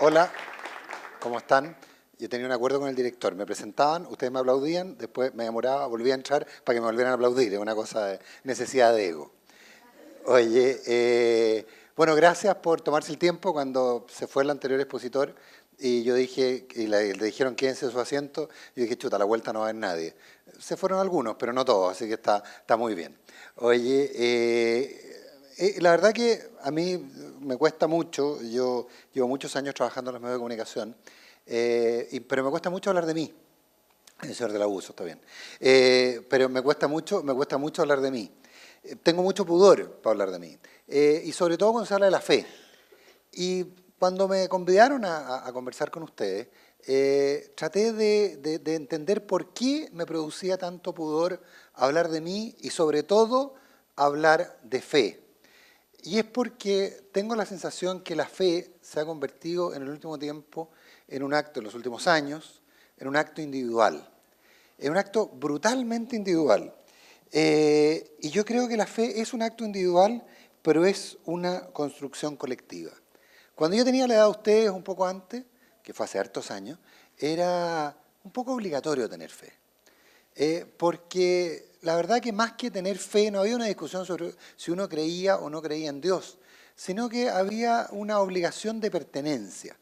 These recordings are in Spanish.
Hola, ¿cómo están? Yo tenía un acuerdo con el director. Me presentaban, ustedes me aplaudían, después me demoraba, volvía a entrar para que me volvieran a aplaudir. Es una cosa de necesidad de ego. Oye, bueno, gracias por tomarse el tiempo cuando se fue el anterior expositor y yo dije, y le dijeron quédense en su asiento, yo dije, chuta, a la vuelta no va a haber nadie. Se fueron algunos, pero no todos, así que está muy bien. Oye, la verdad que a mí me cuesta mucho, yo llevo muchos años trabajando en los medios de comunicación, pero me cuesta mucho hablar de mí. El señor del abuso, está bien. Pero me cuesta mucho hablar de mí. Tengo mucho pudor para hablar de mí. Y sobre todo cuando se habla de la fe. Y cuando me convidaron a conversar con ustedes, traté de entender por qué me producía tanto pudor hablar de mí y sobre todo hablar de fe. Y es porque tengo la sensación que la fe se ha convertido en el último tiempo en un acto, en los últimos años, en un acto individual. Es un acto brutalmente individual. Y yo creo que la fe es un acto individual, pero es una construcción colectiva. Cuando yo tenía la edad de ustedes, un poco antes, que fue hace hartos años, era un poco obligatorio tener fe. Porque la verdad que más que tener fe, no había una discusión sobre si uno creía o no creía en Dios, sino que había una obligación de pertenencia.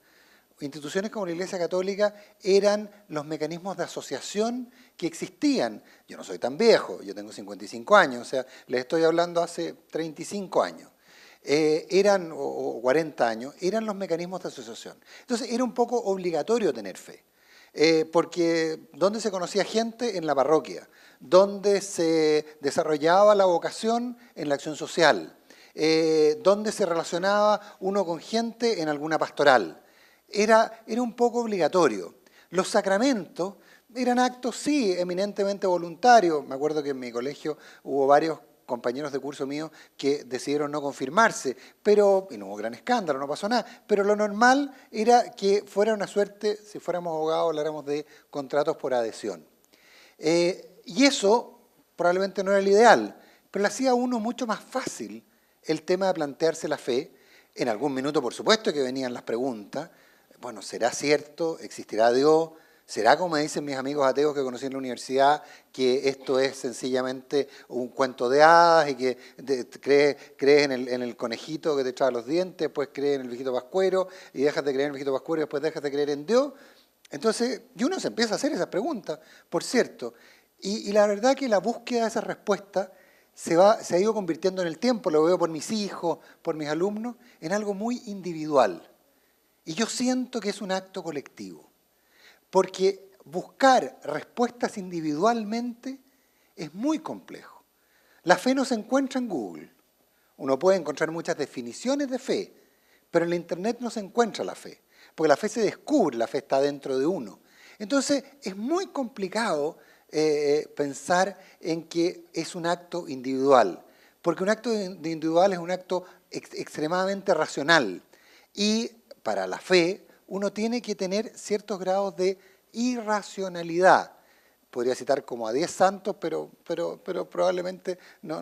Instituciones como la Iglesia Católica eran los mecanismos de asociación que existían. Yo no soy tan viejo, yo tengo 55 años, o sea, les estoy hablando hace 35 años. O 40 años, eran los mecanismos de asociación. Entonces era un poco obligatorio tener fe. Porque ¿dónde se conocía gente? En la parroquia. ¿Dónde se desarrollaba la vocación? En la acción social. ¿Dónde se relacionaba uno con gente? En alguna pastoral. Era un poco obligatorio. Los sacramentos eran actos, sí, eminentemente voluntarios. Me acuerdo que en mi colegio hubo varios compañeros de curso mío que decidieron no confirmarse, y no hubo gran escándalo, no pasó nada, pero lo normal era que fuera una suerte, si fuéramos abogados, habláramos de contratos por adhesión. Y eso probablemente no era el ideal, pero le hacía a uno mucho más fácil el tema de plantearse la fe. En algún minuto, por supuesto, que venían las preguntas. Bueno, ¿será cierto? ¿Existirá Dios? ¿Será, como me dicen mis amigos ateos que conocí en la universidad, que esto es sencillamente un cuento de hadas y que crees en el conejito que te echaba los dientes, después crees en el viejito pascuero y dejas de creer en el viejito pascuero y después dejas de creer en Dios? Entonces, y uno se empieza a hacer esas preguntas, por cierto. Y la verdad que la búsqueda de esas respuestas se ha ido convirtiendo en el tiempo, lo veo por mis hijos, por mis alumnos, en algo muy individual. Y yo siento que es un acto colectivo. Porque buscar respuestas individualmente es muy complejo. La fe no se encuentra en Google. Uno puede encontrar muchas definiciones de fe, pero en la Internet no se encuentra la fe. Porque la fe se descubre, la fe está dentro de uno. Entonces es muy complicado pensar en que es un acto individual. Porque un acto individual es un acto extremadamente racional. Y para la fe uno tiene que tener ciertos grados de irracionalidad. Podría citar como a 10 santos, pero probablemente no,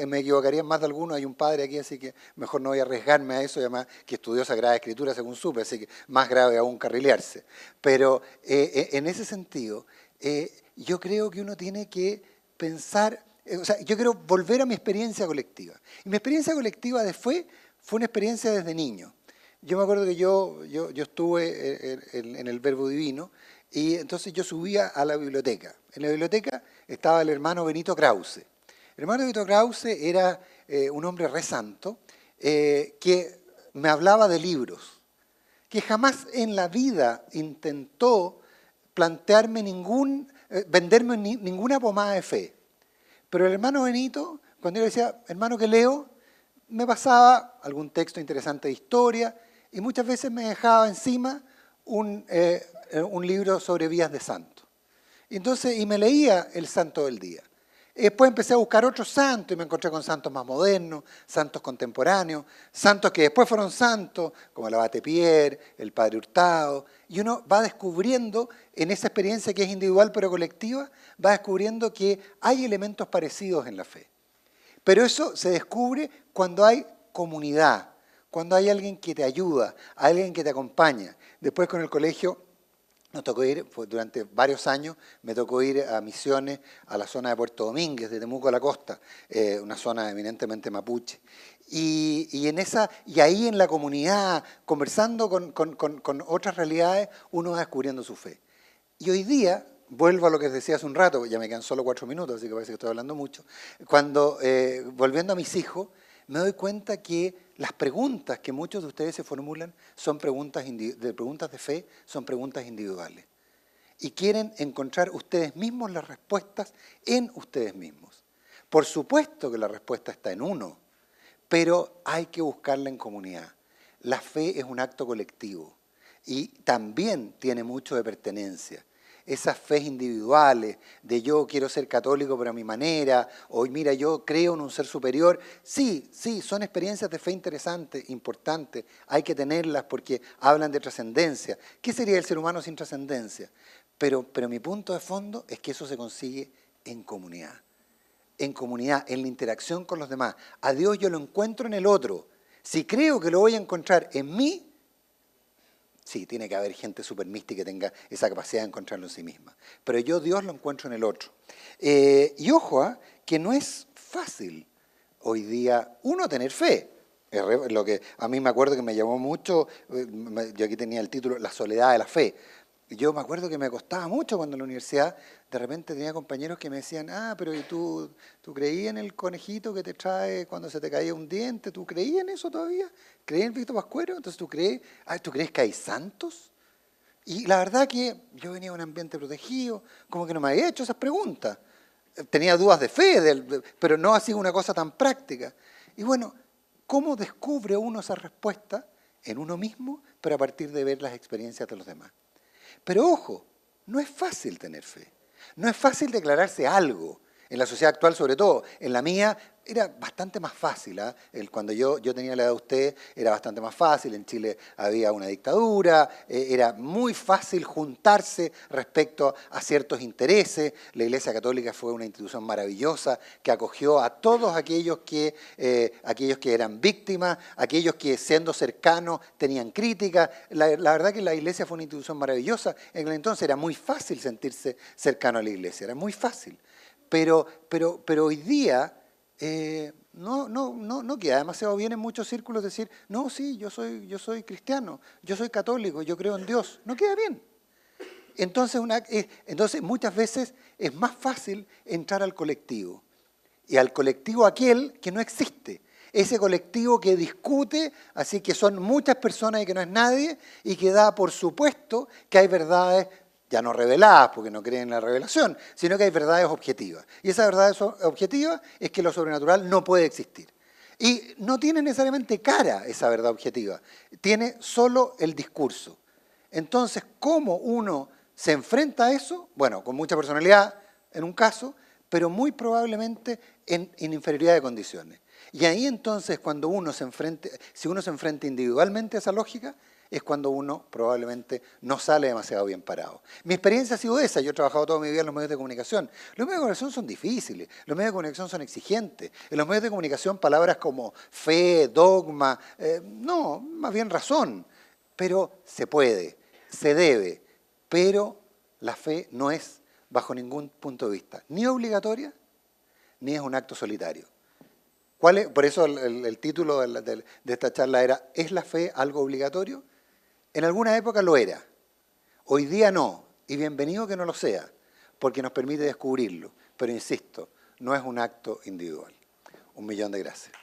me equivocaría en más de alguno. Hay un padre aquí, así que mejor no voy a arriesgarme a eso, y además que estudió Sagrada Escritura según supe, así que más grave aún carrilearse. Pero en ese sentido, yo creo que uno tiene que pensar, o sea, yo quiero volver a mi experiencia colectiva. Y mi experiencia colectiva de fe fue una experiencia desde niño. Yo me acuerdo que yo estuve en el Verbo Divino y entonces yo subía a la biblioteca. En la biblioteca estaba el hermano Benito Krause. El hermano Benito Krause era un hombre re santo que me hablaba de libros, que jamás en la vida intentó plantearme venderme ninguna pomada de fe. Pero el hermano Benito, cuando yo le decía, hermano, ¿qué leo?, me pasaba algún texto interesante de historia y muchas veces me dejaba encima un libro sobre vías de santo. Y me leía el santo del día. Y después empecé a buscar otros santos y me encontré con santos más modernos, santos contemporáneos, santos que después fueron santos, como el abate Pierre, el padre Hurtado. Y uno va descubriendo, en esa experiencia que es individual pero colectiva, va descubriendo que hay elementos parecidos en la fe. Pero eso se descubre cuando hay comunidad, cuando hay alguien que te ayuda, alguien que te acompaña. Después con el colegio nos tocó ir, durante varios años, me tocó ir a misiones a la zona de Puerto Domínguez, de Temuco a la costa, una zona eminentemente mapuche. Y ahí en la comunidad, conversando con otras realidades, uno va descubriendo su fe. Y hoy día, vuelvo a lo que decía hace un rato, ya me quedan solo 4 minutos, así que parece que estoy hablando mucho, volviendo a mis hijos, me doy cuenta que las preguntas que muchos de ustedes se formulan son preguntas de fe, son preguntas individuales. Y quieren encontrar ustedes mismos las respuestas en ustedes mismos. Por supuesto que la respuesta está en uno, pero hay que buscarla en comunidad. La fe es un acto colectivo y también tiene mucho de pertenencia. Esas fes individuales, de yo quiero ser católico pero a mi manera, o mira, yo creo en un ser superior, sí, son experiencias de fe interesantes, importantes, hay que tenerlas porque hablan de trascendencia. ¿Qué sería el ser humano sin trascendencia? Pero mi punto de fondo es que eso se consigue en comunidad, en la interacción con los demás. A Dios yo lo encuentro en el otro. Si creo que lo voy a encontrar en mí, sí, tiene que haber gente súper mística que tenga esa capacidad de encontrarlo en sí misma. Pero yo Dios lo encuentro en el otro. Y ojo, que no es fácil hoy día uno tener fe. Lo que a mí me acuerdo que me llamó mucho, yo aquí tenía el título, La soledad de la fe. Yo me acuerdo que me costaba mucho cuando en la universidad de repente tenía compañeros que me decían, pero ¿y tú creías en el conejito que te trae cuando se te caía un diente? ¿Tú creías en eso todavía? ¿Creías en Víctor Pascuero? Entonces ¿tú crees que hay santos? Y la verdad que yo venía de un ambiente protegido, como que no me había hecho esas preguntas. Tenía dudas de fe, pero no así una cosa tan práctica. Y bueno, ¿cómo descubre uno esa respuesta en uno mismo, pero a partir de ver las experiencias de los demás? Pero ojo, no es fácil tener fe. No es fácil declararse algo. En la sociedad actual, sobre todo, en la mía, era bastante más fácil. Cuando yo tenía la edad de usted, era bastante más fácil. En Chile había una dictadura, era muy fácil juntarse respecto a ciertos intereses. La Iglesia Católica fue una institución maravillosa que acogió a todos aquellos que eran víctimas, aquellos que siendo cercanos tenían crítica. La verdad que la Iglesia fue una institución maravillosa. En aquel entonces era muy fácil sentirse cercano a la Iglesia, era muy fácil. Pero hoy día no queda demasiado bien en muchos círculos decir, no, sí, yo soy cristiano, yo soy católico, yo creo en Dios. No queda bien. Entonces muchas veces es más fácil entrar al colectivo. Y al colectivo aquel que no existe. Ese colectivo que discute, así que son muchas personas y que no es nadie, y que da por supuesto que hay verdades ya no reveladas, porque no creen en la revelación, sino que hay verdades objetivas. Y esa verdad objetiva es que lo sobrenatural no puede existir. Y no tiene necesariamente cara esa verdad objetiva, tiene solo el discurso. Entonces, ¿cómo uno se enfrenta a eso? Bueno, con mucha personalidad en un caso, pero muy probablemente en inferioridad de condiciones. Y ahí entonces, si uno se enfrenta individualmente a esa lógica, es cuando uno probablemente no sale demasiado bien parado. Mi experiencia ha sido esa, yo he trabajado toda mi vida en los medios de comunicación. Los medios de comunicación son difíciles, los medios de comunicación son exigentes. En los medios de comunicación palabras como fe, dogma, no, más bien razón. Pero se puede, se debe, pero la fe no es, bajo ningún punto de vista, ni obligatoria, ni es un acto solitario. Por eso el título de esta charla era, ¿es la fe algo obligatorio? En alguna época lo era, hoy día no, y bienvenido que no lo sea, porque nos permite descubrirlo, pero insisto, no es un acto individual. 1.000.000 de gracias.